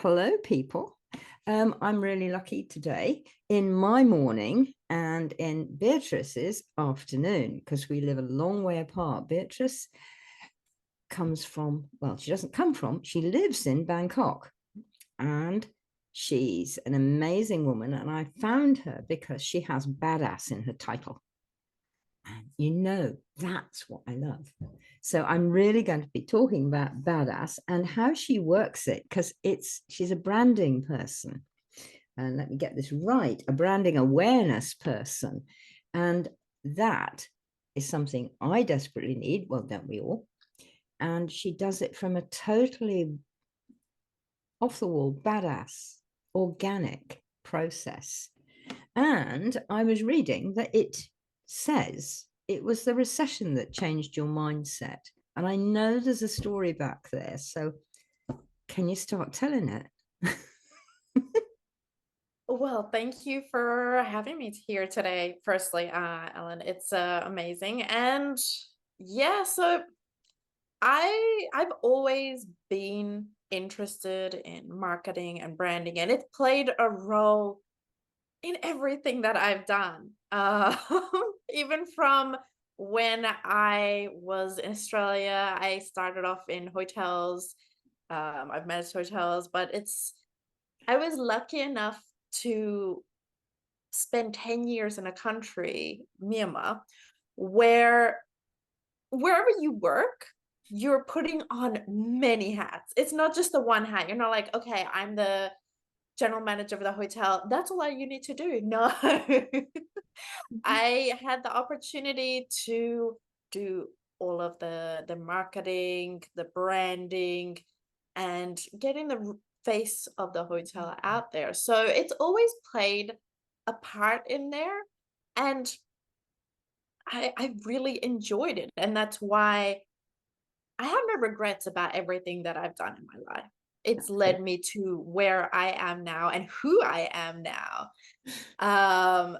Hello, people. I'm really lucky today in my morning and in Beatrice's afternoon because we live a long way apart. Beatrice comes from, well, she doesn't come from, she lives in Bangkok, and she's an amazing woman. And I found her because she has badass in her title. And that's what I love. So I'm really going to be talking about badass and how she works it, because she's a branding person. And let me get this right, a branding awareness person. And that is something I desperately need. Well, don't we all? And she does it from a totally off the wall, badass, organic process. And I was reading that it says it was the recession that changed your mindset. And I know there's a story back there. So can you start telling it? Well, thank you for having me here today. Firstly, Ellen, it's amazing. And yeah, so I've always been interested in marketing and branding, and it played a role in everything that I've done. Even from when I was in Australia, I started off in hotels. I've managed hotels, but I was lucky enough to spend 10 years in a country, Myanmar, where wherever you work, you're putting on many hats. It's not just the one hat. You're not like, okay, I'm the general manager of the hotel. That's all you need to do. No. I had the opportunity to do all of the marketing, the branding, and getting the face of the hotel out there. So it's always played a part in there. And I really enjoyed it. And that's why I have no regrets about everything that I've done in my life. It's led me to where I am now and who I am now. Um,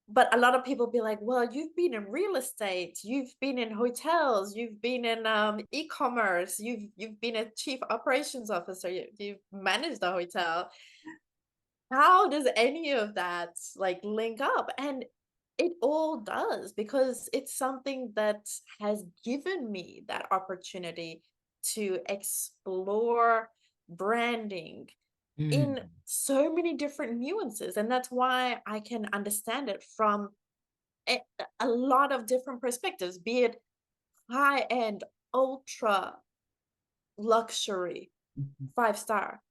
but a lot of people be like, well, you've been in real estate, you've been in hotels, you've been in e-commerce, you've been a chief operations officer, you've managed a hotel. How does any of that like link up? And it all does, because it's something that has given me that opportunity to explore branding in Mm. so many different nuances. And that's why I can understand it from a, a lot of different perspectives, be it high end, ultra luxury, Mhm. 5 star,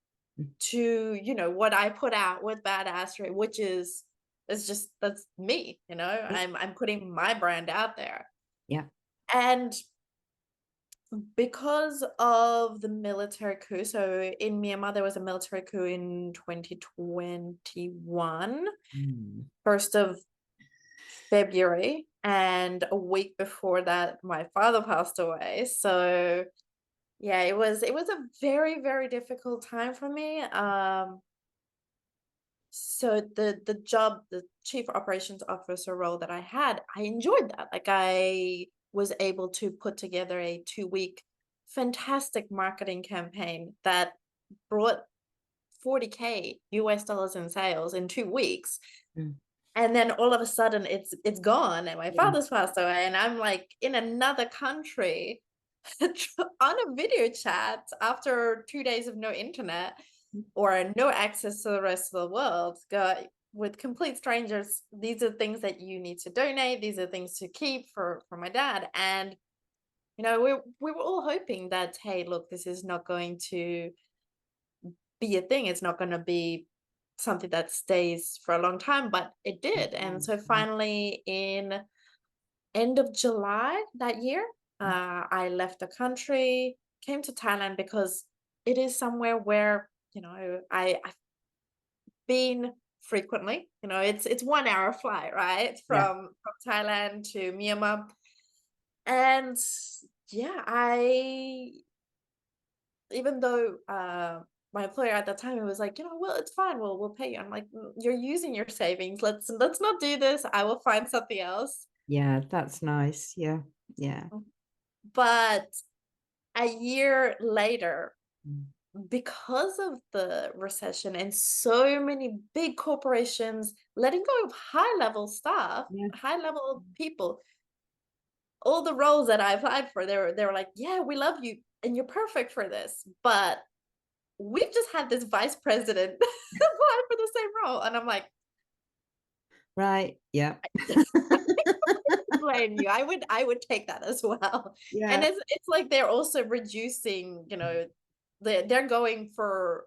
to what I put out with Badassery, which is it's just that's me. Yeah. I'm putting my brand out there. Yeah. And because of the military coup, so in Myanmar there was a military coup in 2021, Mm. 1st of February, and a week before that my father passed away. So yeah, it was a very, very difficult time for me. So the job, the chief operations officer role that I had, I enjoyed that. Like, I was able to put together a 2-week fantastic marketing campaign that brought 40K US dollars in sales in 2 weeks. Mm. And then all of a sudden it's gone, and my Yeah. father's passed away, and I'm like in another country on a video chat after 2 days of no internet or no access to the rest of the world, go with complete strangers. These are things that you need to donate. These are things to keep for my dad. And we were all hoping that, hey, look, this is not going to be a thing. It's not going to be something that stays for a long time, but it did. And so finally, in end of July that year, I left the country, came to Thailand, because it is somewhere where I've been frequently. It's 1 hour flight, right, Yeah. from Thailand to Myanmar. And yeah, I even though my employer at that time, it was like, well, it's fine, we'll pay you. I'm like, You're using your savings. Let's not do this. I will find something else." Yeah, that's nice. Yeah. Yeah. But a year later, Mm. because of the recession and so many big corporations letting go of high level staff, Yeah. high level people, all the roles that I applied for, they were like, yeah, we love you and you're perfect for this. But we've just had this vice president apply for the same role. And I'm like, Right. Yeah. blame you. I would take that as well. And Yeah. it's like they're also reducing, they're going for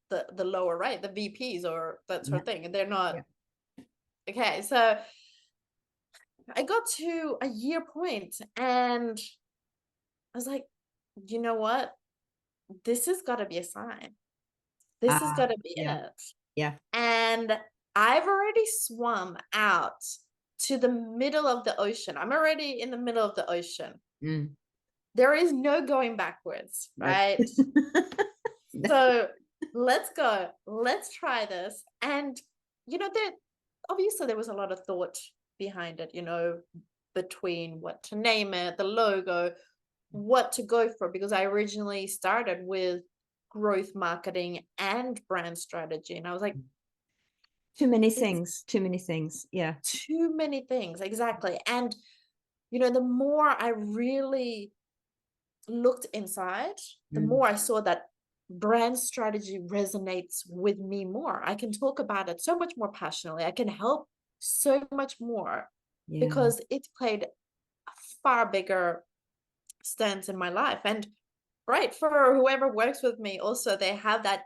the lower, right, the VPs or that sort Yeah. of thing, and they're not Yeah. okay. So I got to a year point and I was like, you know what? This has got to be a sign. This has got Ah, to be yeah. it. Yeah. And I've already swum out to the middle of the ocean. I'm already in the middle of the ocean. Mm. There is no going backwards, Nope. right? No. So let's go. Let's try this. And there obviously there was a lot of thought behind it, between what to name it, the logo, what to go for, because I originally started with growth marketing and brand strategy. And I was like, Too many it's things. Too many things. Yeah. too many things. Exactly. And, the more I really looked inside, the Mm. more I saw that brand strategy resonates with me more. I can talk about it so much more passionately. I can help so much more Yeah. because it's played a far bigger stance in my life. And right, for whoever works with me, also, they have that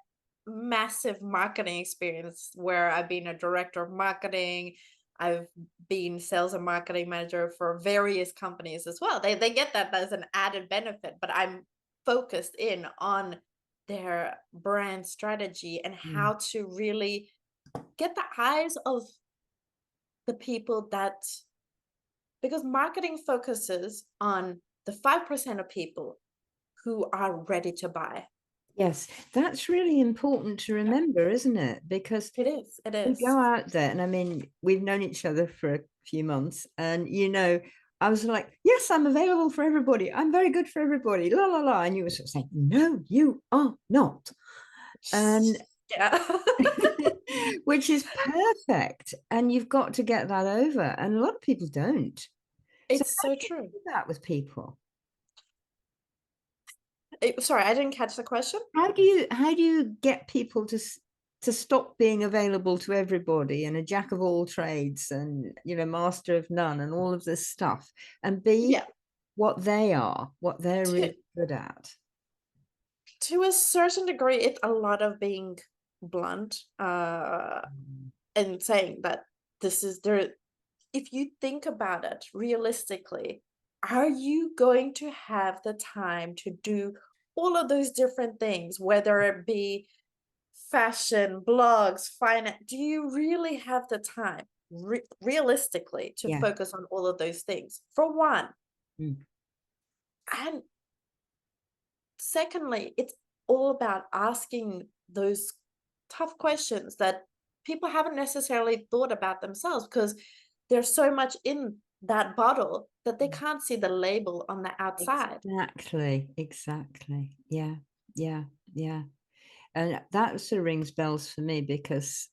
massive marketing experience where I've been a director of marketing. I've been sales and marketing manager for various companies as well. They get that as an added benefit, but I'm focused in on their brand strategy and Mm. how to really get the eyes of the people that, because marketing focuses on the 5% of people who are ready to buy. Yes, that's really important to Yeah, remember, isn't it? Because it is. It we is. go out there, and I mean, we've known each other for a few months, and I was like, yes, I'm available for everybody. I'm very good for everybody. La la la. And you were sort of saying, no, you are not. And Yeah. which is perfect. And you've got to get that over. And a lot of people don't. So It's how so do you true. do that with people? Sorry, I didn't catch the question. How do you get people to stop being available to everybody and a jack of all trades and master of none and all of this stuff and be Yeah. what they are, what they're To really good at? to a certain degree, it's a lot of being blunt, Mm. and saying that this is there. If you think about it realistically, are you going to have the time to do all of those different things, whether it be fashion, blogs, finance? Do you really have the time, realistically, to Yeah. focus on all of those things? For one. Mm. And secondly, it's all about asking those tough questions that people haven't necessarily thought about themselves because there's so much in that bottle that they can't see the label on the outside. Exactly. Yeah. Yeah. Yeah. And that sort of rings bells for me because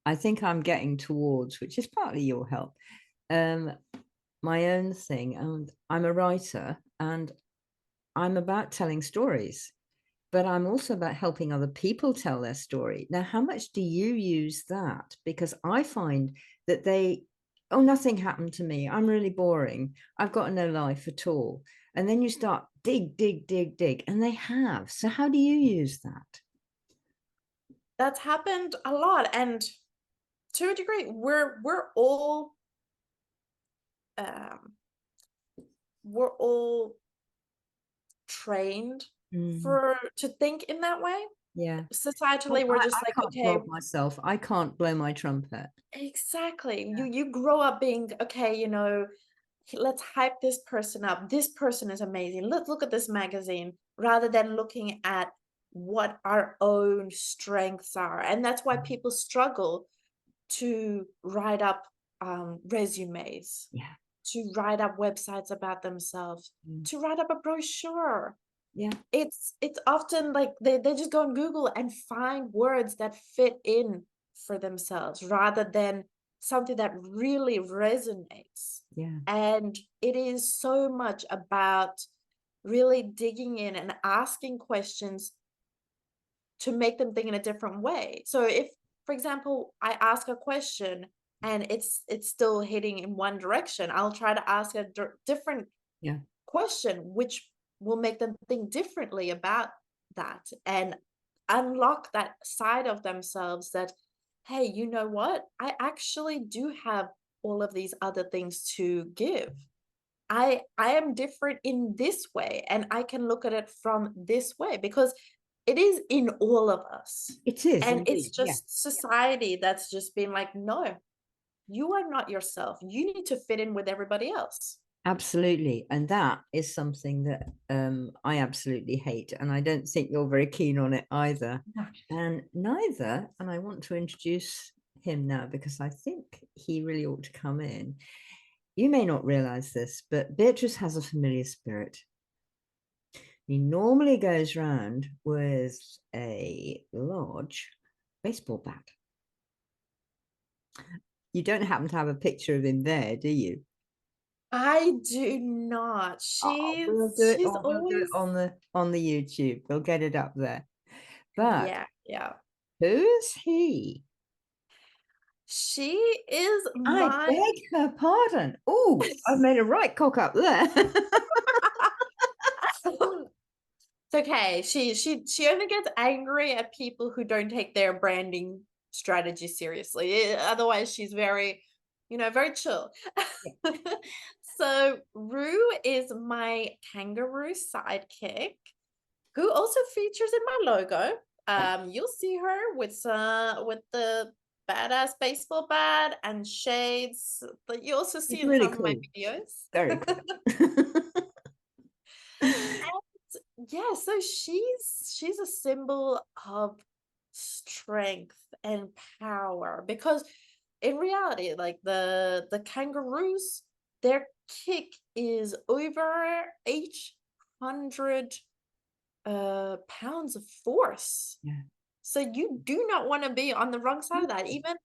I think I'm getting towards, which is partly your help, um, my own thing. And I'm a writer and I'm about telling stories, but I'm also about helping other people tell their story. Now, how much do you use that? Because I find that oh, nothing happened to me. I'm really boring. I've got no life at all. And then you start dig, dig, dig, dig, and they have. So how do you use that? That's happened a lot. And to a degree, um we're all trained Mm, for to think in that way. yeah. Societally, Well, we're just I like, can't okay, flog myself. I can't blow my trumpet. exactly. Yeah. You grow up being, okay, let's hype this person up. This person is amazing. Let's look at this magazine rather than looking at what our own strengths are. And that's why people struggle to write up resumes, Yeah. to write up websites about themselves, Mm. to write up a brochure. Yeah. It's often like they just go on Google and find words that fit in for themselves rather than something that really resonates. Yeah. And it is so much about really digging in and asking questions to make them think in a different way. So if, for example, I ask a question and it's still hitting in one direction, I'll try to ask a different Yeah. question, which will make them think differently about that and unlock that side of themselves that, hey, you know what? I actually do have all of these other things to give. I am different in this way, and I can look at it from this way because it is in all of us. It is And it's indeed. Yeah. just society that's just been like, no, you are not yourself. You need to fit in with everybody else. Absolutely. And that is something that I absolutely hate. And I don't think you're very keen on it either. No. And neither, and I want to introduce him now because I think he really ought to come in. You may not realize this, but Beatrice has a familiar spirit. He normally goes round with a large baseball bat. You don't happen to have a picture of him there, do you? I do not. Oh, we'll do it. She's Oh, we'll do it always, on the YouTube. We'll get it up there. But yeah, yeah. who's he? She is I my beg her pardon. Oh, I've made a right cock up there. It's okay. She only gets angry at people who don't take their branding strategy seriously. Otherwise, she's very, very chill. So Rue is my kangaroo sidekick, who also features in my logo. You'll see her with the badass baseball bat and shades that you also see It's in really some of my cool. videos. Very cool. Yeah, so she's a symbol of strength and power because in reality, like the kangaroos, their kick is over 800 pounds of force. Yeah. So you do not want to be on the wrong side of that. Even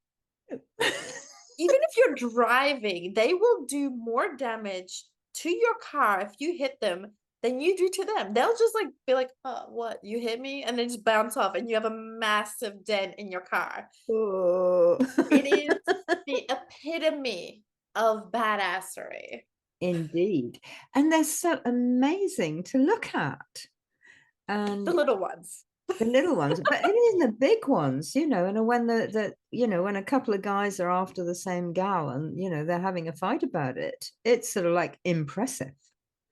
if you're driving, they will do more damage to your car if you hit them than you do to them. They'll just like be like, "Oh, what? You hit me?" and then just bounce off, and you have a massive dent in your car. Oh. It is the epitome of badassery. Indeed. And they're so amazing to look at. The And little ones. the little ones, but even the big ones, and when when a couple of guys are after the same gal and they're having a fight about it, it's sort of like impressive.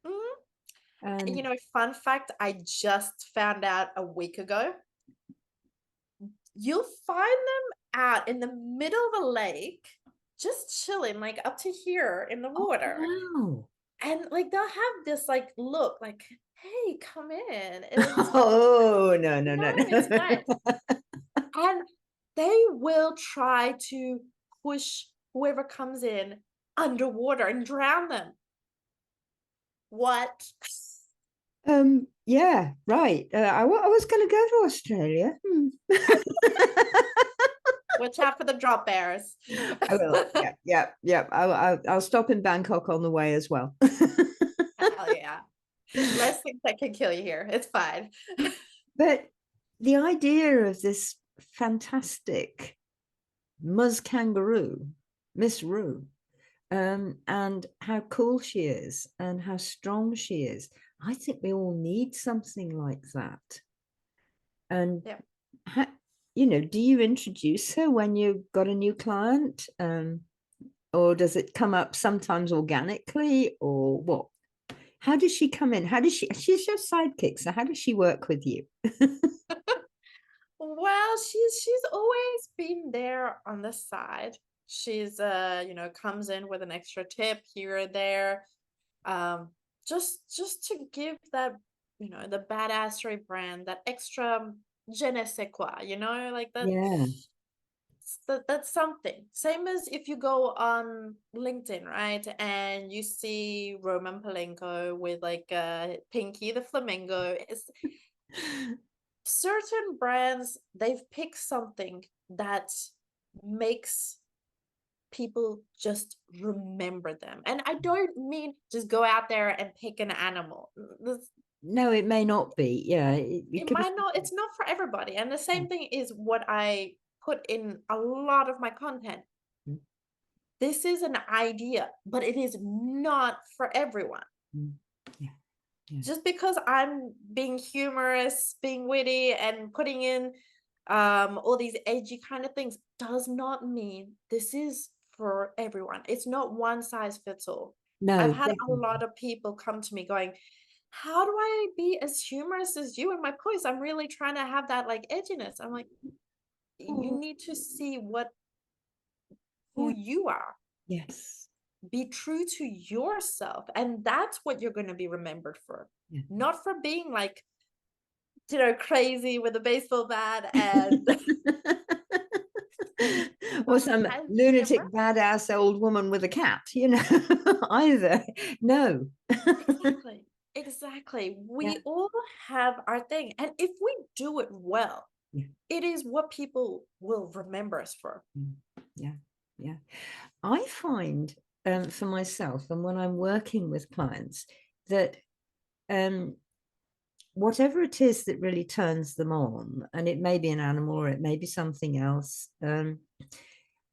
Mhm. And Fun fact I just found out a week ago. You'll find them out in the middle of a lake, just chilling, like up to here in the oh water. wow. And like they'll have this like look like, hey, come in. It's Oh no, no, no, no, it's no. fine. And they will try to push whoever comes in underwater and drown them. What? Yeah, right. I was going to go to Australia. Watch out for the drop bears. I will. Yeah, yeah, yeah. I'll stop in Bangkok on the way as well. Hell yeah. Less things that can kill you here. It's fine. But the idea of this fantastic Muzz kangaroo, Miss Rue, and how cool she is and how strong she is, I think we all need something like that. And Yeah. how, do you introduce her when you've got a new client? Or does it come up sometimes organically, or what? How does she come in? She's your sidekick, so how does she work with you? Well, she's always been there on the side. She's comes in with an extra tip here or there. Just to give that, the badassery brand that extra je ne sais quoi, like that. Yeah. that's something. Same as if you go on LinkedIn, right? And you see Roman Polenko with like Pinky the flamingo. It's certain brands, they've picked something that makes people just remember them. And I don't mean just go out there and pick an animal. No, it may not be. Yeah, It could be. might not, it's not for everybody. And the same thing is what I put in a lot of my content. Mm. This is an idea, but it is not for everyone. Mm. Yeah. Yeah. Just because I'm being humorous, being witty, and putting in all these edgy kind of things does not mean this is for everyone. It's not one size fits all. No, I've had a definitely. lot of people come to me going, how do I be as humorous as you in my posts? I'm really trying to have that like edginess. I'm like, you Oh, need to see who yeah. you are. Yes. Be true to yourself, and that's what you're going to be remembered for. Yeah. Not for being like, crazy with a baseball bat and Or some as being a lunatic badass old woman with a cat, either. No. exactly, exactly. Yeah. We all have our thing, and if we do it well, Yeah. it is what people will remember us for. Yeah. Yeah. I find for myself, and when I'm working with clients, that whatever it is that really turns them on, and it may be an animal or it may be something else,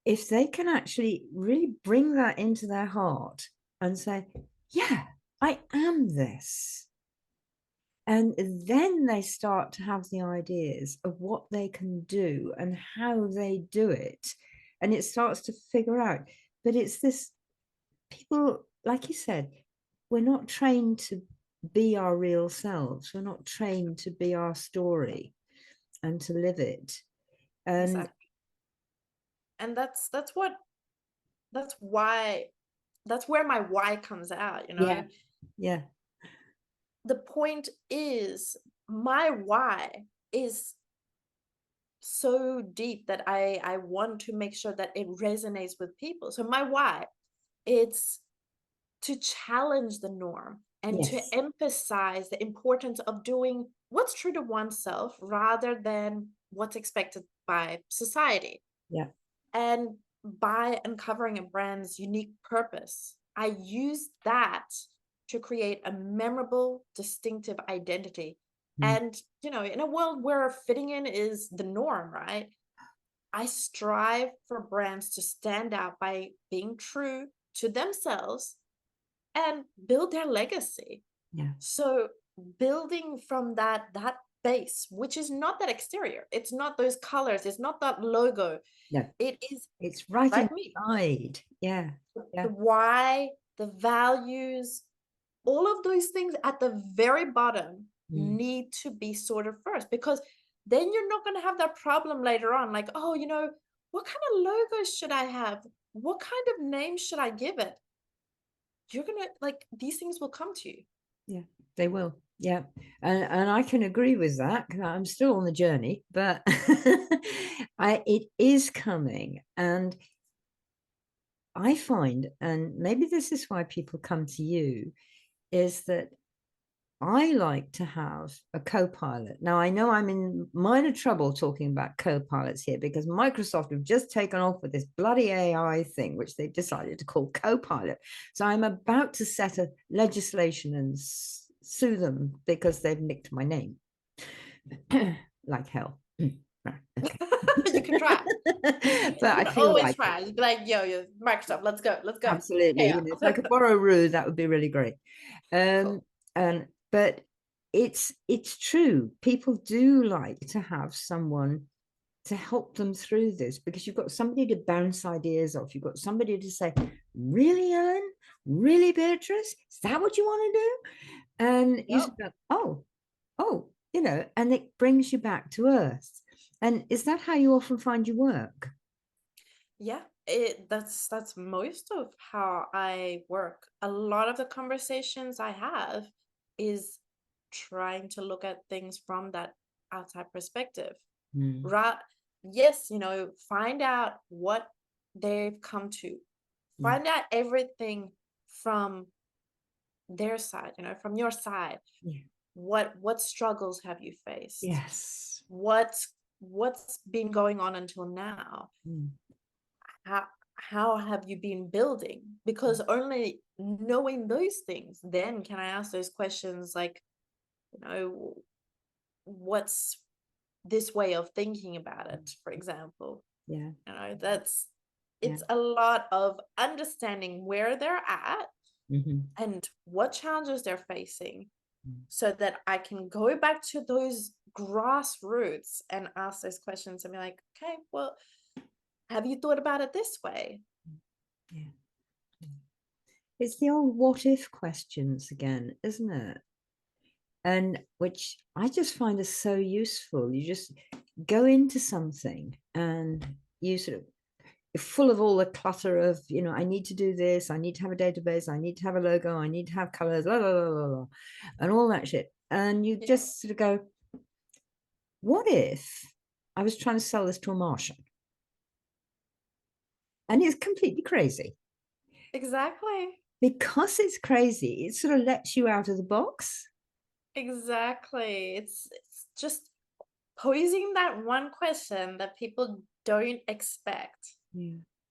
if they can actually really bring that into their heart and say, yeah, I am this. And then they start to have the ideas of what they can do and how they do it. And it starts to figure out. But it's this people, like you said, we're not trained to be our real selves. We're not trained to be our story and to live it. And Exactly. And that's why that's where my why comes out. yeah, yeah, The point is, my why is so deep that I want to make sure that it resonates with people. So my why, it's to challenge the norm and to yes, emphasize the importance of doing what's true to oneself rather than what's expected by society. yeah, And by uncovering a brand's unique purpose, I use that to create a memorable, distinctive identity. mm, And, in a world where fitting in is the norm, right? I strive for brands to stand out by being true to themselves and build their legacy. yeah, So building from that base, which is not that exterior, it's not those colors, it's not that logo, yeah. it is It's right like me, inside. Yeah, yeah, the why, the values, all of those things at the very bottom mm, need to be sorted first, because then you're not going to have that problem later on. Like, oh, what kind of logos should I have? What kind of name should I give it? You're going to like, these things will come to you. yeah. They will. Yeah, and I can agree with that. I'm still on the journey, but it is coming, and I find, and maybe this is why people come to you, is that I like to have a co-pilot. Now, I know I'm in minor trouble talking about co-pilots here because Microsoft have just taken off with this bloody AI thing, which they've decided to call co-pilot. So I'm about to set a legislation and sue them because they've nicked my name. Like hell. Okay. You can try. But You I can feel always like try. You'd be like, yo, Microsoft, let's go. Let's go. absolutely. Yeah. If I could borrow Rue, that would be really great. Cool. And but it's true. People do like to have someone to help them through this because you've got somebody to bounce ideas off. You've got somebody to say, really, Ellen? Really, Beatrice? Is that what you want to do? And you Yep. say, oh, and it brings you back to earth. And is that how you often find your work? Yeah, that's most of how I work. A lot of the conversations I have is trying to look at things from that outside perspective. Mm. Right. yes, find out what they've come to, find out everything from their side, from your side. Yeah. What struggles have you faced? Yes. What's been going on until now? How have you been building? Because only knowing those things, then can I ask those questions like, what's this way of thinking about it, for example? Yeah. It's a lot of understanding where they're at and what challenges they're facing, so that I can go back to those grassroots and ask those questions and be like, okay, well, have you thought about it this way? Yeah. It's the old what if questions again, isn't it? And which I just find is so useful. You just go into something and you sort of full of all the clutter of, I need to do this, I need to have a database, I need to have a logo, I need to have colors, blah, blah, blah, blah, blah, and all that shit. And you just sort of go, what if I was trying to sell this to a Martian? And it's completely crazy. Exactly. Because it's crazy, it sort of lets you out of the box. Exactly. It's just posing that one question that people don't expect.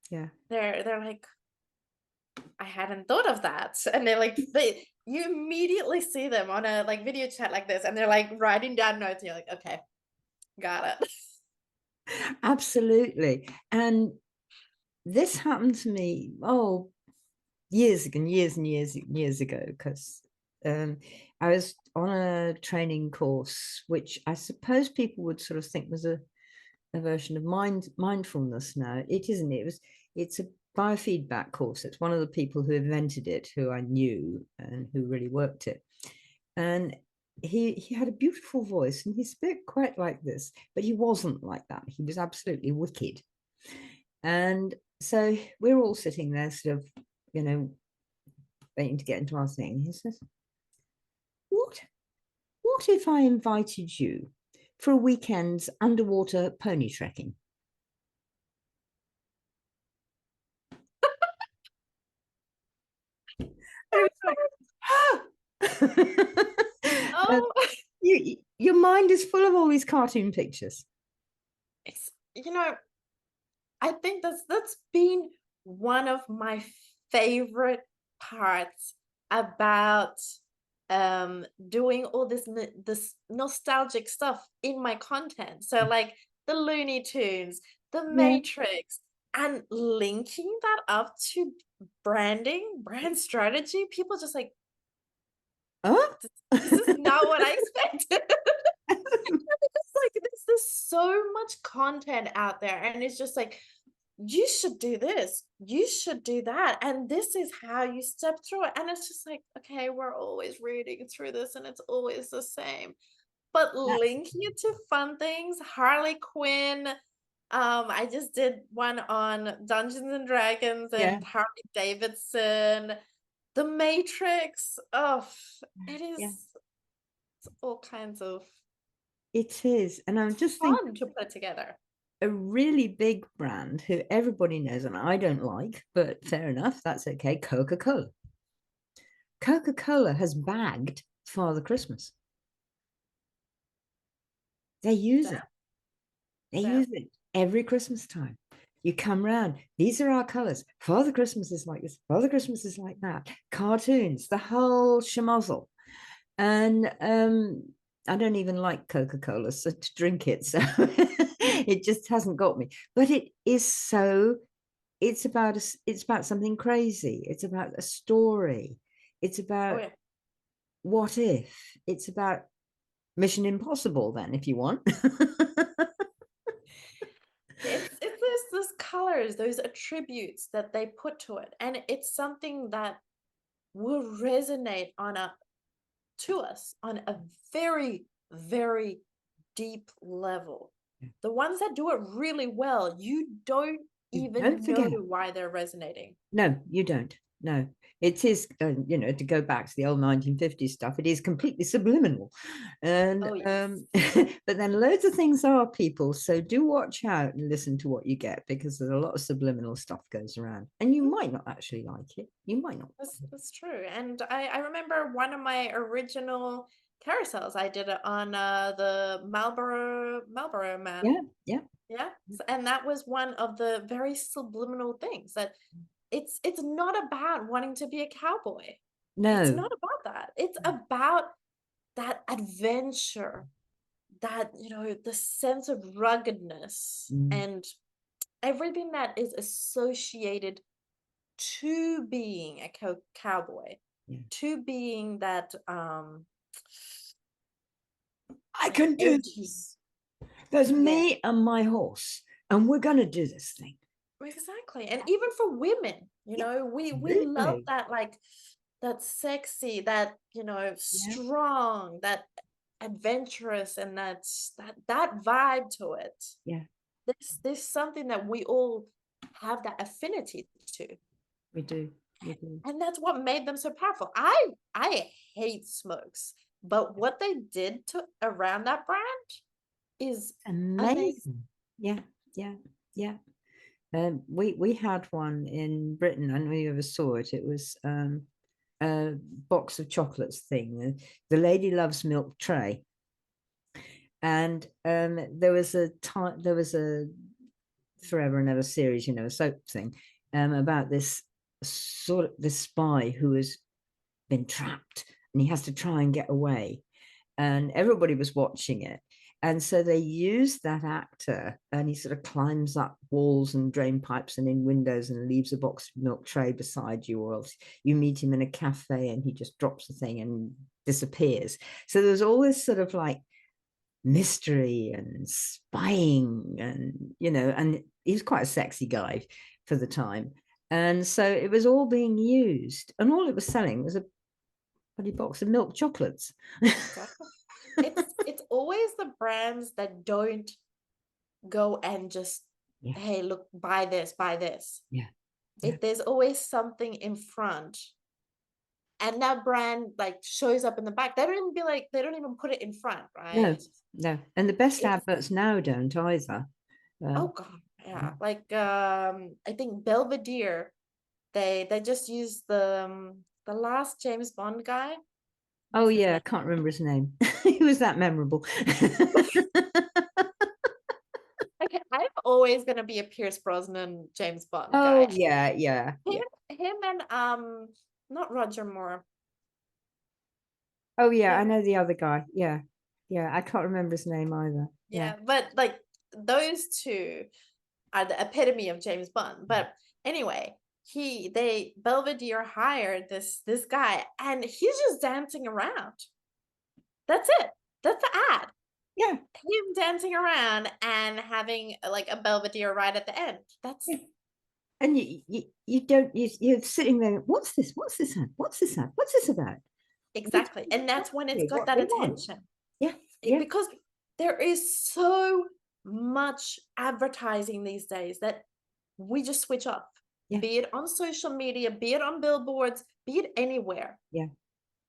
Yeah. They're like, I hadn't thought of that. And they're like, you immediately see them on a like video chat like this, and they're like writing down notes, and you're like, okay, got it. Absolutely. And this happened to me, years and years ago, because I was on a training course, which I suppose people would sort of think was a version of mindfulness now. It isn't. It's a biofeedback course. It's one of the people who invented it, who I knew and who really worked it. And he had a beautiful voice, and he spoke quite like this, but he wasn't like that. He was absolutely wicked. And so we're all sitting there sort of, waiting to get into our thing. He says, what if I invited you for a weekend's underwater pony trekking? Oh, your mind is full of all these cartoon pictures. it's I think that's been one of my favorite parts about doing all this nostalgic stuff in my content. So like the Looney Tunes, the Matrix, and linking that up to brand strategy. People just like, this is not what I expected. It's like there's so much content out there, and it's just like, you should do this, you should do that, and this is how you step through it. And it's just like, okay, we're always reading through this and it's always the same, but linking it to fun things. Harley Quinn, I just did one on Dungeons and Dragons and Harley Davidson, the Matrix. It is it's all kinds of, it is. And I'm just fun thinking to put together. a really big brand who everybody knows and I don't like, but fair enough, that's okay. Coca-Cola. Coca-Cola has bagged Father Christmas. They use it. They use it every Christmas time. You come round, these are our colors. Father Christmas is like this, Father Christmas is like that. Cartoons, the whole schmozzle. And I don't even like Coca-Cola, so to drink it, so it just hasn't got me. But it is so, it's about something crazy. It's about a story. It's about what if. It's about Mission Impossible, then, if you want. It's those colors, those attributes that they put to it, and it's something that will resonate to us on a very, very deep level. The ones that do it really well, you don't even know why they're resonating. No, you don't. no. It is, you know, to go back to the old 1950s stuff, it is completely subliminal. And Oh, yes. but then loads of things are, people. So do watch out and listen to what you get, because there's a lot of subliminal stuff goes around. And you might not actually like it. You might not. That's true. And I remember one of my original carousels, I did it on the Marlboro Man. Yeah, yeah. Yeah. And that was one of the very subliminal things, that it's not about wanting to be a cowboy. It's No. not about that. It's about that adventure, that, the sense of ruggedness Mm, and everything that is associated to being a cowboy, yeah. to being that I can do edgy. this. There's Yeah, me and my horse, and we're gonna do this thing. exactly. And even for women, Yeah, we love absolutely. that, like, that sexy, that, Yeah, strong, that adventurous, and that vibe to it. yeah, There's something that we all have that affinity to. we do. We do. And that's what made them so powerful. I hate smokes, but what they did to around that brand is amazing. Amazing. Yeah, yeah, yeah. We had one in Britain. I don't know if you ever saw it. It was a box of chocolates thing. The lady loves milk tray, and there was a time, there was a Forever and Ever series, you know, a soap thing, about this sort of this spy who has been trapped, and he has to try and get away, and everybody was watching it. And so they used that actor, and he sort of climbs up walls and drain pipes and in windows and leaves a box of milk tray beside you, or else you meet him in a cafe and he just drops the thing and disappears. So there's all this sort of like mystery and spying, and you know, and he's quite a sexy guy for the time. And so it was all being used, and all it was selling was a bloody box of milk chocolates. Exactly. It's always the brands that don't go and just, Yeah, hey, look, buy this, buy this. yeah, yeah. If there's always something in front, and that brand like shows up in the back, they don't even put it in front, No, right? no. And the best It's adverts now don't either. Oh Um, God, yeah. Like I think Belvedere, they just used the last James Bond guy. oh What's his yeah, I name? can't remember his name. He was that memorable. Okay, I'm always gonna be a Pierce Brosnan James Bond Oh guy. yeah, yeah, Him, yeah. him and not Roger Moore. Oh yeah, I Him, know the other guy. Yeah, yeah. I can't remember his name either. Yeah. yeah, but like those two are the epitome of James Bond. But anyway, they Belvedere hired this guy, and he's just dancing around. That's it. That's the ad. Yeah, Him dancing around and having like a Belvedere right at the end. That's yeah. And you don't, you're sitting there, what's this? What's this at? What's this at? What's this about? It's exactly. And that's when it's exactly got what that they want. attention. Yeah, yeah, Because there is so much advertising these days that we just switch off, yeah, be it on social media, be it on billboards, be it anywhere. yeah,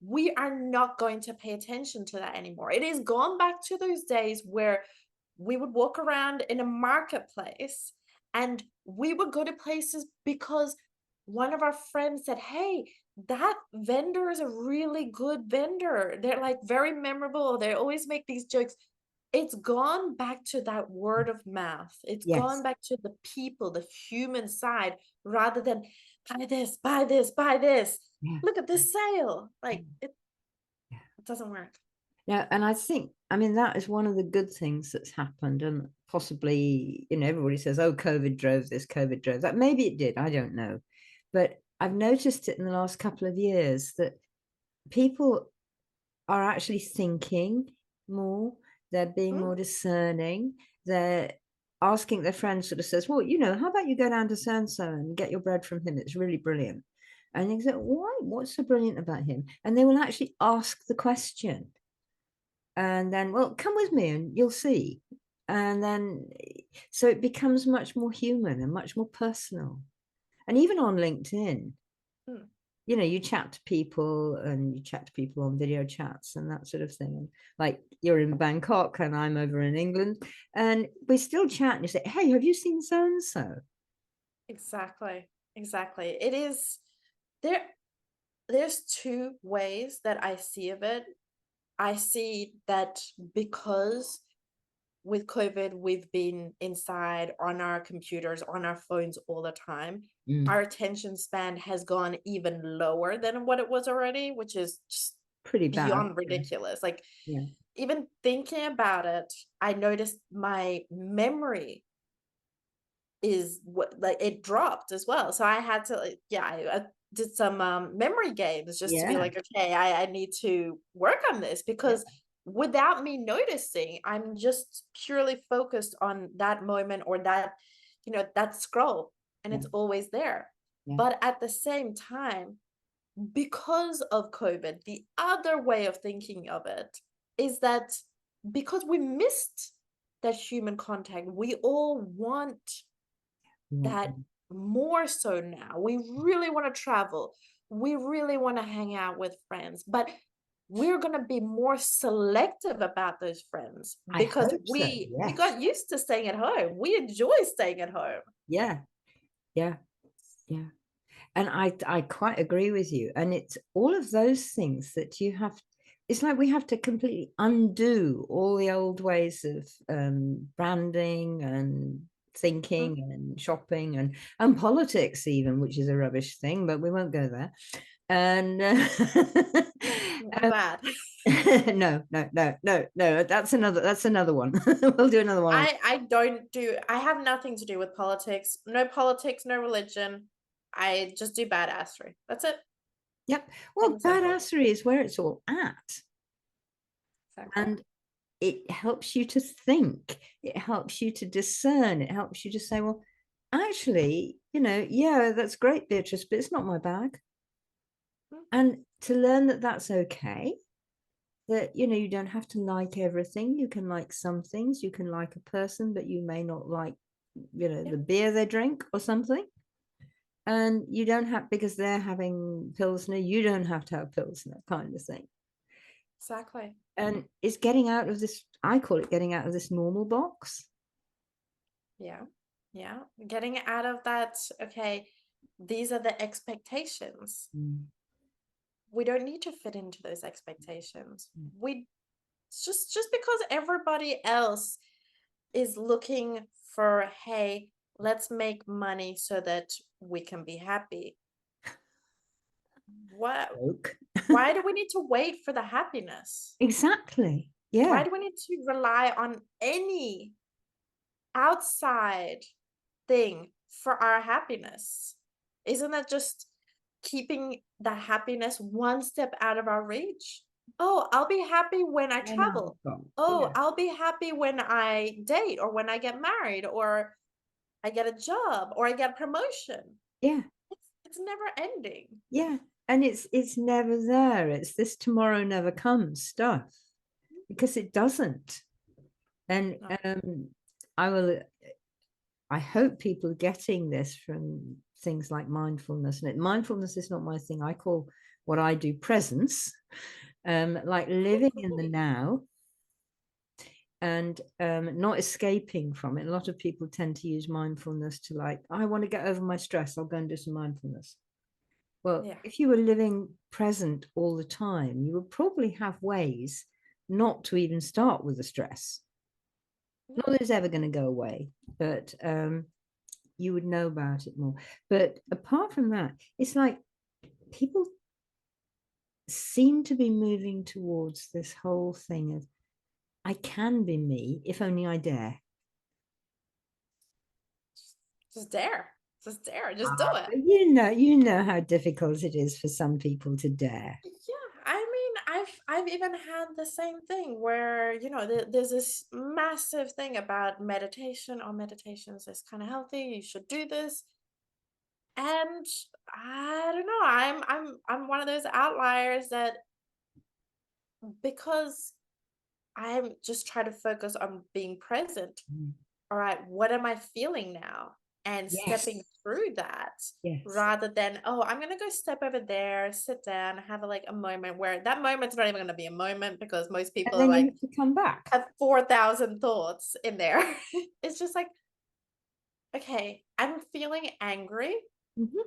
We are not going to pay attention to that anymore. It is gone back to those days where we would walk around in a marketplace and we would go to places because one of our friends said, hey, that vendor is a really good vendor. They're like very memorable. They always make these jokes. It's gone back to that word of mouth. It's gone yes, back to the people, the human side, rather than buy this, buy this, buy this. yeah, Look at this sale. yeah, Like yeah. it doesn't work. Yeah, and I think, I mean, that is one of the good things that's happened, and possibly, you know, everybody says, oh, COVID drove this, COVID drove that. Maybe it did, I don't know. But I've noticed it in the last couple of years that people are actually thinking more, they're being Mm, more discerning, they're asking their friends, sort of says, well, you know, how about you go down to so and so and get your bread from him? It's really brilliant. And they say, why? What's so brilliant about him? And they will actually ask the question. And then, well, come with me and you'll see. And then, so it becomes much more human and much more personal. And even on LinkedIn, Mm. You know, you chat to people and you chat to people on video chats and that sort of thing. Like you're in Bangkok and I'm over in England, and we still chat and you say, hey, have you seen so and so? Exactly. Exactly. It is there. There's two ways that I see of it. I see that because with COVID, we've been inside on our computers, on our phones all the time. Our attention span has gone even lower than what it was already, which is just Pretty bad. beyond ridiculous. Like, Yeah. even thinking about it, I noticed my memory is what, like, it dropped as well. So I had to, like, yeah, I did some memory games just to be Yeah. like, okay, I need to work on this, because without me noticing, I'm just purely focused on that moment or that, that scroll, and Yeah. it's always there. Yeah. But at the same time, because of COVID, the other way of thinking of it is that because we missed that human contact, we all want that more so now. We really want to travel. We really want to hang out with friends, but we're going to be more selective about those friends I because hope so. we Yes. got used to staying at home. We enjoy staying at home. Yeah. Yeah. Yeah. And I quite agree with you. And it's all of those things that you have. It's like we have to completely undo all the old ways of branding and Mm, thinking and shopping and politics even, which is a rubbish thing, but we won't go there. And I'm glad. no, no, no, no, no. That's another one. We'll do another one on. I don't do, I have nothing to do with politics. No politics, no religion. I just do badassery. That's it. Yep. Plain Well, and simple. badassery is where it's all at. Exactly. And it helps you to think, it helps you to discern, it helps you to say, well, actually, yeah, that's great, Beatrice, but it's not my bag. Mm, And to learn that that's okay, that, you don't have to like everything. You can like some things, you can like a person, but you may not like, yeah, the beer they drink or something. And you don't have, because they're having Pilsner, you don't have to have Pilsner kind of thing. exactly. And it's getting out of this, I call it getting out of this normal box. Yeah. Yeah. Getting out of that, okay, these are the expectations. We don't need to fit into those expectations. We just because everybody else is looking for, hey, let's make money so that we can be happy. What Joke. Why do we need to wait for the happiness? Exactly. Why Yeah. do we need to rely on any outside thing for our happiness? Isn't that just keeping the happiness one step out of our reach? Oh, I'll be happy when I When I travel. got, Oh, yeah. I'll be happy when I date or when I get married or I get a job or I get a promotion. Yeah. It's never ending. Yeah. And it's never there. It's this tomorrow never comes stuff, because it doesn't. And No. I will, I hope people are getting this from things like mindfulness. And mindfulness is not my thing. I call what I do presence, like living in the now and not escaping from it. A lot of people tend to use mindfulness to, like, I want to get over my stress, I'll go and do some mindfulness. Well, Yeah. if you were living present all the time, you would probably have ways not to even start with the stress. Not that it's ever going to go away, but you would know about it more. But apart from that, it's like people seem to be moving towards this whole thing of, I can be me if only I dare. Just dare. Just dare. Just do it. But you know how difficult it is for some people to dare. Yeah, I mean, I've even had the same thing where, there's this massive thing about meditation. Or meditations is kind of healthy. You should do this. And I don't know. I'm one of those outliers that, because I'm just trying to focus on being present. Mm. All right, what am I feeling now? and Yes. stepping through that, Yes. rather than, oh, I'm gonna go step over there, sit down, have a moment where that moment's not even gonna be a moment, because most And people are then you like have to come back. have 4,000 thoughts in there. It's just like, okay, I'm feeling angry. Mhm.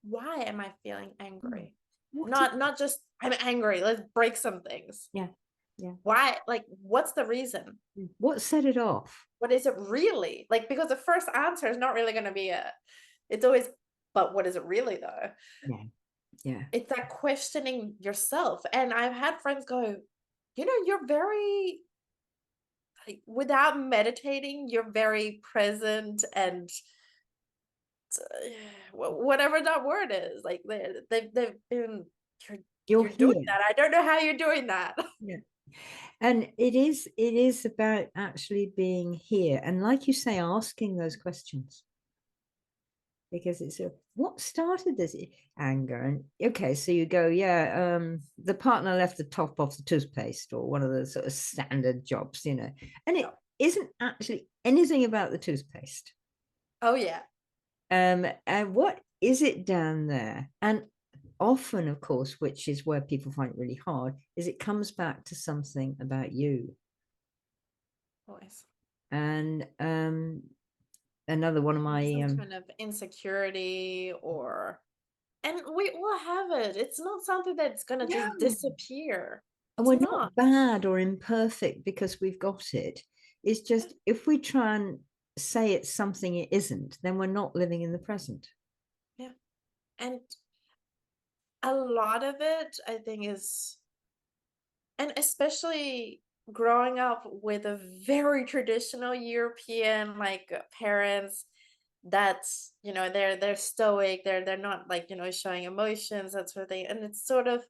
Why am I feeling angry? What is, Not just I'm angry, let's break some things. yeah, yeah. Why? Like, what's the reason? What set it off? What is it really? Like, because the first answer is not really going to be it's always, but what is it really though? Yeah, yeah. It's that questioning yourself. And I've had friends go, you're very, like, without meditating, you're very present and whatever that word is. Like, they've been, you're, You're you're doing here. that. I don't know how you're doing that. Yeah. And it is about actually being here. And like you say, asking those questions. Because it's what started this anger? And okay, so you go, yeah, the partner left the top off the toothpaste, or one of the sort of standard jobs, and it isn't actually anything about the toothpaste. Oh, yeah. And what is it down there? And often, of course, which is where people find it really hard, is it comes back to something about you. Always. And another one of my Some kind of insecurity, and we all have it. It's not something that's gonna no. just disappear. And It's we're not. not bad or imperfect because we've got it. It's just if we try and say it's something it isn't, then we're not living in the present. Yeah. And a lot of it, I think, is, and especially growing up with a very traditional European, like, parents, that's, they're stoic, they're not, like, showing emotions, that sort of thing. And it's sort of,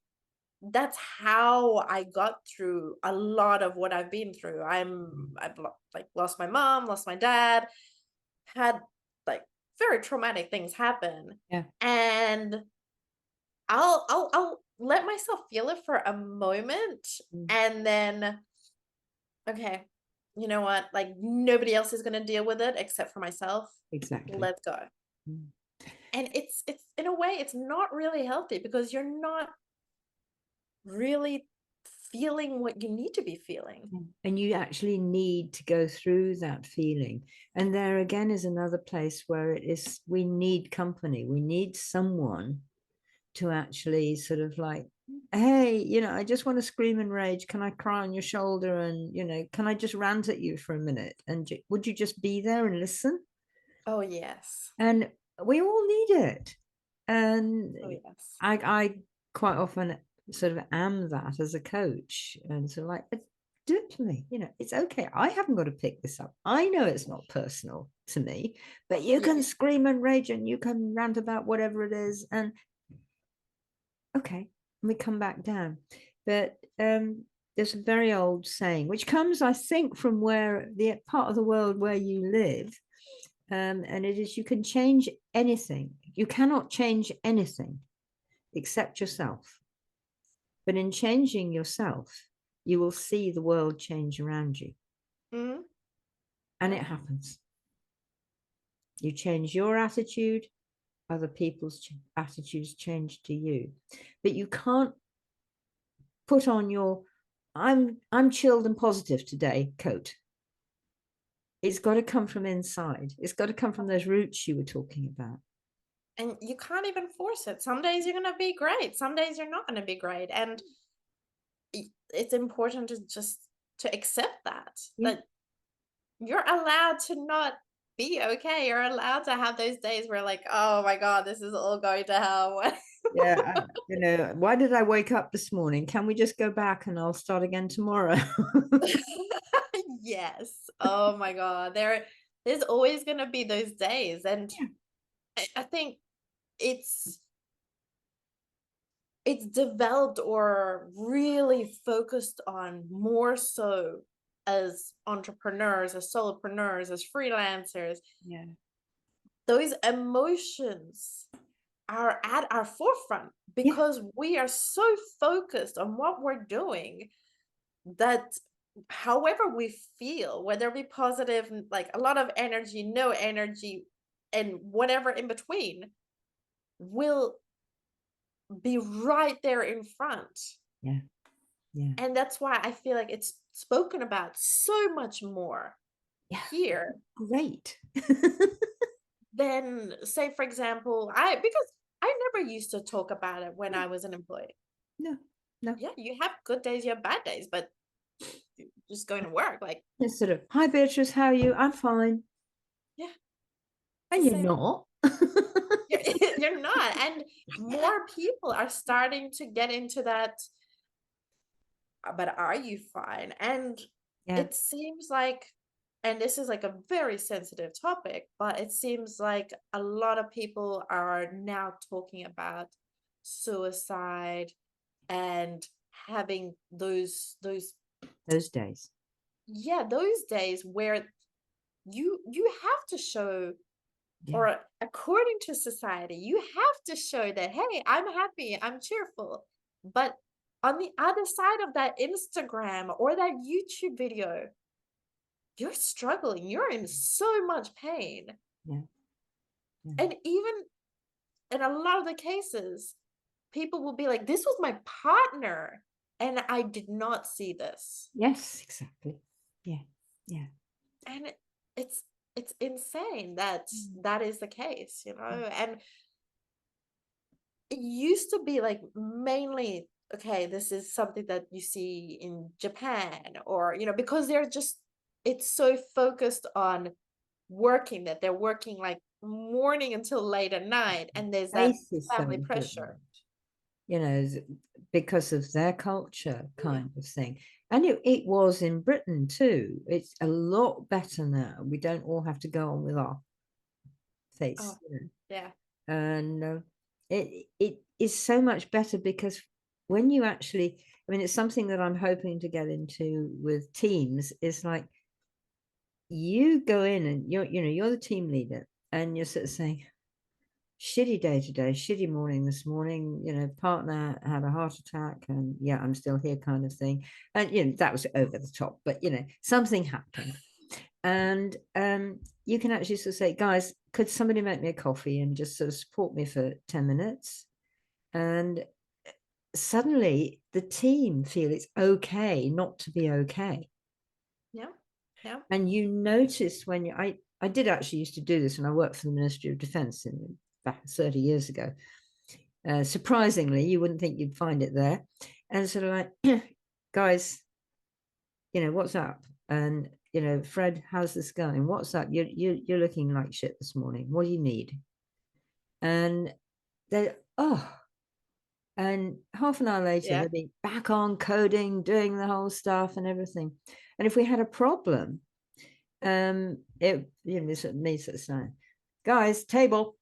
that's how I got through a lot of what I've been through. Like, lost my mom, lost my dad, had, like, very traumatic things happen. Yeah. And I'll let myself feel it for a moment, and then, okay, you know what? Like, nobody else is gonna deal with it except for myself. Exactly. Let's go. Mm. And it's in a way, it's not really healthy, because you're not really feeling what you need to be feeling. And you actually need to go through that feeling. And there again is another place where it is, we need company. We need someone to actually sort of like, hey, I just want to scream and rage. Can I cry on your shoulder? And, can I just rant at you for a minute? And would you just be there and listen? Oh, yes. And we all need it. And Oh, yes. I quite often sort of am that as a coach. And so like, do it to me. It's okay. I haven't got to pick this up. I know it's not personal to me, but you can scream and rage and you can rant about whatever it is. And okay, we come back down. But there's a very old saying, which comes, I think, from where the part of the world where you live. And it is, you can change anything. You cannot change anything except yourself. But in changing yourself, you will see the world change around you. Mm-hmm. And it happens. You change your attitude, other people's attitudes change to you. But you can't put on your I'm chilled and positive today coat. It's got to come from inside. It's got to come from those roots you were talking about. And you can't even force it. Some days you're gonna be great, some days you're not gonna be great. And it's important to just to accept that you're allowed to not be okay. You're allowed to have those days where, like, oh my god, this is all going to hell. Yeah, why did I wake up this morning? Can we just go back and I'll start again tomorrow? Yes. Oh my god, there's always gonna be those days. And I think it's developed or really focused on more so as entrepreneurs, as solopreneurs, as freelancers. Yeah. Those emotions are at our forefront because we are so focused on what we're doing that however we feel, whether it be positive, like a lot of energy, no energy, and whatever in between, will be right there in front. Yeah. Yeah. And that's why I feel like it's spoken about so much more Yeah. here Great. than, say, for example, because I never used to talk about it when I was an employee. No, no. Yeah, you have good days, you have bad days, but you're just going to work. Like, It's sort of, hi Beatrice, how are you? I'm fine. yeah, And the you're same. not. You're, you're not. And more people are starting to get into that. But are you fine? And Yeah. it seems like, and this is like a very sensitive topic, but it seems like a lot of people are now talking about suicide and having Those days. yeah, those days where you have to show, Yeah. or according to society, you have to show that, hey, I'm happy, I'm cheerful. But on the other side of that Instagram or that YouTube video, you're struggling, you're in so much pain. Yeah. Yeah. And even in a lot of the cases, people will be like, this was my partner, and I did not see this. Yes, exactly. Yeah. Yeah. And it's it's insane that that is the case, and it used to be like mainly, okay, this is something that you see in Japan, or because they're just, it's so focused on working, that they're working like morning until late at night, and there's that Pace is so family important, pressure. because of their culture Yeah. kind of thing. And it was in Britain too. It's a lot better now. We don't all have to go on with our face. Oh, yeah. And it is so much better, because when you actually, I mean, it's something that I'm hoping to get into with teams, is like, you go in and you're the team leader, and you're sort of saying, shitty day today, shitty morning this morning, partner had a heart attack, and yeah, I'm still here kind of thing. And that was over the top, but something happened. And you can actually sort of say, guys, could somebody make me a coffee and just sort of support me for 10 minutes? And suddenly the team feel it's okay not to be okay. Yeah. Yeah. And you notice when I did actually used to do this when I worked for the Ministry of Defence back 30 years ago. Surprisingly, you wouldn't think you'd find it there. And sort of like, guys, what's up? And Fred, how's this going? What's up? You're looking like shit this morning. What do you need? And they, and half an hour later, Yeah. they'd be back on coding, doing the whole stuff and everything. And if we had a problem, this me sort of saying, guys, table,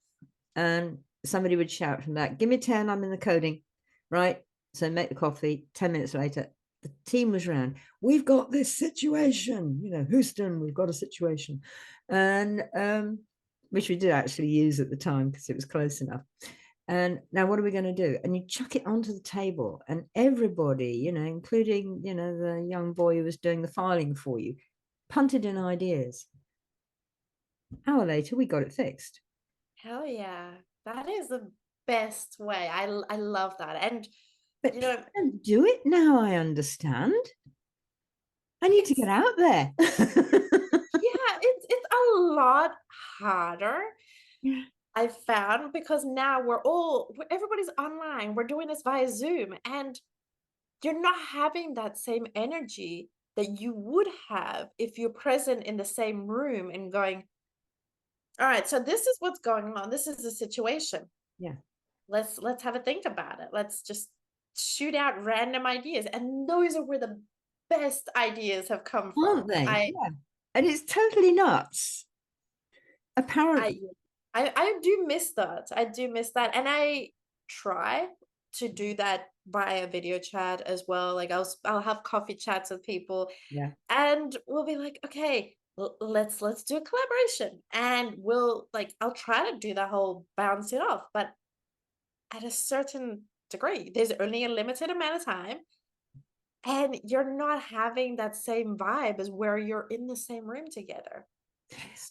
and somebody would shout from that, give me 10, I'm in the coding, right? So make the coffee. 10 minutes later, the team was around. We've got this situation, Houston, we've got a situation. And which we did actually use at the time because it was close enough. And now what are we going to do? And you chuck it onto the table, and everybody, including, the young boy who was doing the filing for you, punted in ideas. Hour later, we got it fixed. Hell yeah. That is the best way. I love that. And But people don't do it now, I understand. I need to get out there. yeah, it's a lot harder. Yeah. I found, because now everybody's online. We're doing this via Zoom, and you're not having that same energy that you would have if you're present in the same room and going, all right, so this is what's going on. This is the situation. Yeah. Let's have a think about it. Let's just shoot out random ideas. And those are where the best ideas have come Aren't from. they? I Yeah. And it's totally nuts. I Apparently. I do miss that. I do miss that. And I try to do that via video chat as well. Like I'll have coffee chats with people, Yeah. and we'll be like, okay, let's do a collaboration. And I'll try to do the whole bounce it off, but at a certain degree, there's only a limited amount of time. and you're not having that same vibe as where you're in the same room together.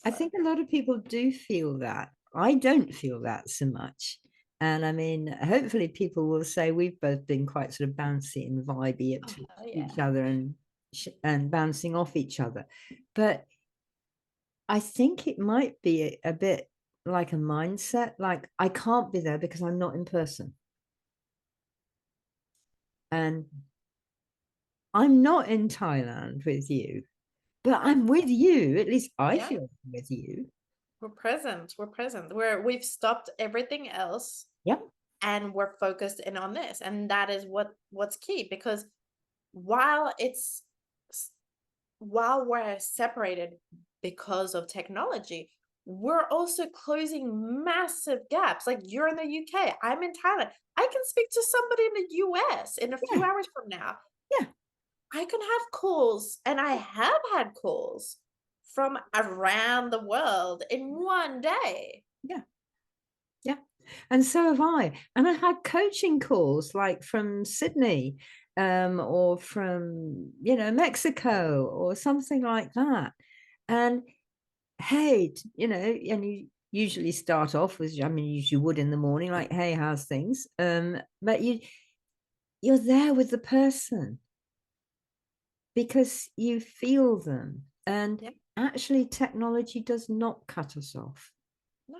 I think a lot of people do feel that. I don't feel that so much. And I mean, hopefully people will say we've both been quite sort of bouncy and vibey at each other and bouncing off each other. But I think it might be a bit like a mindset, like I can't be there because I'm not in person. And I'm not in Thailand with you, but I'm with you. At least I feel with you. We're present. We've stopped everything else. Yeah. And we're focused in on this. And that is what's key, because while we're separated because of technology, we're also closing massive gaps. Like, you're in the UK, I'm in Thailand. I can speak to somebody in the US in a few hours from now. Yeah. I can have calls, and I have had calls from around the world in one day. Yeah. Yeah. And so have I. And I had coaching calls like from Sydney, or from, Mexico or something like that. And hey, and you usually start off with, I mean, you would in the morning, like, hey, how's things? But you're there with the person because you feel them. And actually, technology does not cut us off. No.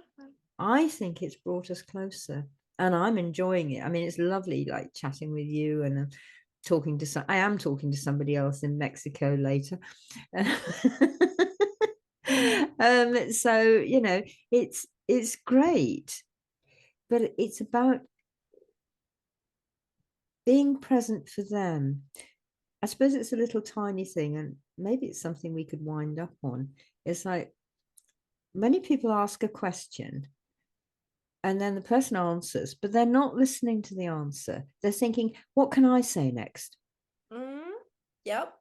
I think it's brought us closer, and I'm enjoying it. I mean, it's lovely, like chatting with you, and I am talking to somebody else in Mexico later. So it's great, but it's about being present for them. I suppose it's a little tiny thing, and maybe it's something we could wind up on. It's like many people ask a question and then the person answers, but they're not listening to the answer. They're thinking, what can I say next? Yep.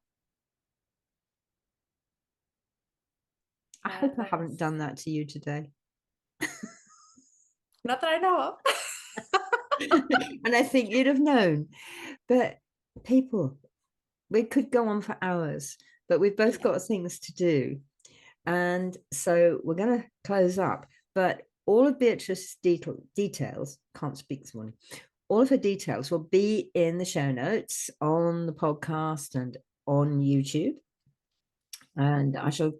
I hope I haven't done that to you today. Not that I know of. And I think you'd have known. But people, we could go on for hours, but we've both got things to do. And so we're going to close up. But all of Beatrice's details, can't speak this morning, all of her details will be in the show notes on the podcast and on YouTube. And I shall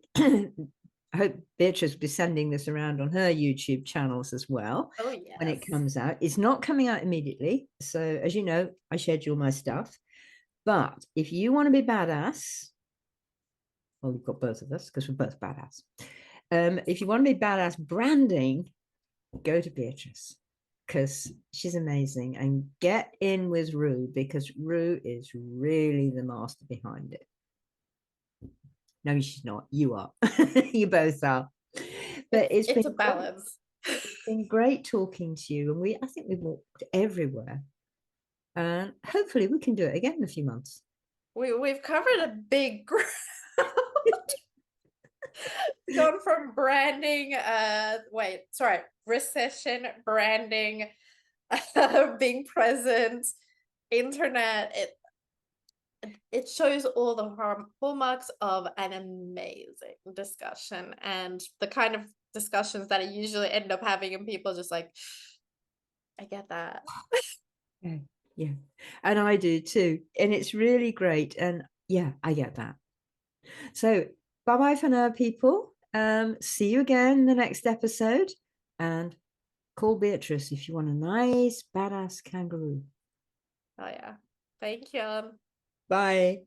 I hope Beatrice will be sending this around on her YouTube channels as well. Oh, yes. When it comes out. It's not coming out immediately. So as you know, I schedule my stuff. But if you want to be badass, well, we've got both of us because we're both badass. If you want to be badass branding, go to Beatrice because she's amazing, and get in with 𝘮𝘬 because 𝘮𝘬 is really the master behind it. No, she's not. You are. You both are. But it's a balance. It's been great talking to you, and I think we've walked everywhere, and hopefully we can do it again in a few months. We've covered a big ground. Gone from branding, recession, branding, being present, internet. It shows all the hallmarks of an amazing discussion, and the kind of discussions that I usually end up having, and people just like, I get that. Yeah, and I do too, and it's really great. And yeah, I get that. So bye for now, people. See you again in the next episode, and call Beatrice if you want a nice badass kangaroo. Oh yeah, thank you. Bye.